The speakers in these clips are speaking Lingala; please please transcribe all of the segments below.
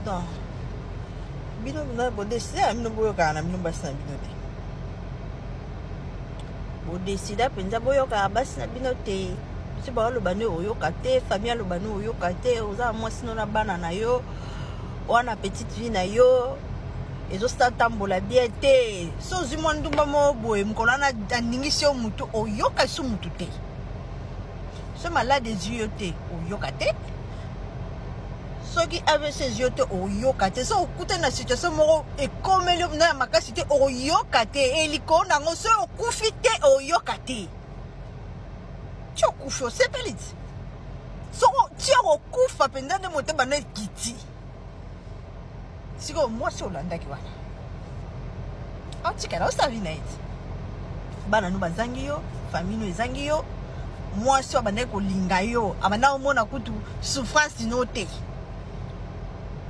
Non. Bino na bo décider bino boyo kana bino basi na bino te. Bo décider penza boyo ka basi na bino te. Si ba lo bane oyoka te, famille lo bane oyoka te, oza mwasi no na bana na yo, wana petite fille na yo. Ezo sta tambola bien te. So zimo ndumba mo boye mkola na ndingisi yo mutu oyoka su mutu te. So malade des yeux te oyoka te. So qui avait ses yeux te oyoka te. So okute na situation moko ekomeli na makasi te oyoka te. Eliko nango so okufi te oyoka te. Tu okufi o sepeliti. So tu okufa penda de mote bana kiti. Siko moi sur l'anda qui wana. Ah tika na osavi na iti. Bana no bazangi yo, famille no ezangi yo. Moi sur bana ko linga yo, abana omona kutu souffrance no te.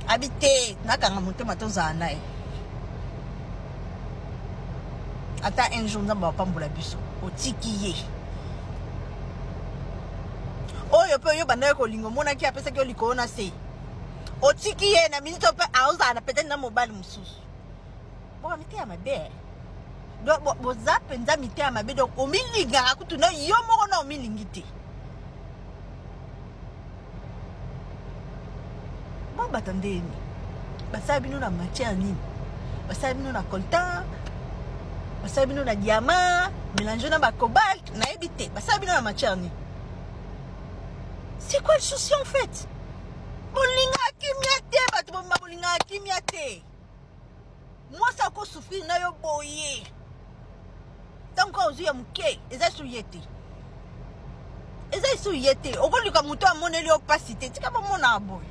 Habité nakanga motema toza nae. Ata un jour nzamba pambola biso, otiki ye. Oyo pe yo bana ko lingo mona ki apesa ki oliko na se. Otiki ye na minute pe auza na peut-être na mobile mususu. Bon mite ya mabe. Donc bo zap nza mite ya mabe donc omilinga kutu na yo moko na omilingite. Bon batandeni. Basabi nous na matière nini? Basabi nous na coltan. Basabi nous na diamant, mélanger na ba cobalt, na ebité. Basabi nous na matière nini? C'est quoi le souci en fait? Bolinga kimiate, batu bomba bolinga kimiate. Moi ça ko souffrir na yo boye. Tant qu'on ozu ya muke, eza su yete. Eza su yete. Okoluka muto amoneli opacité, tika ba mona boye.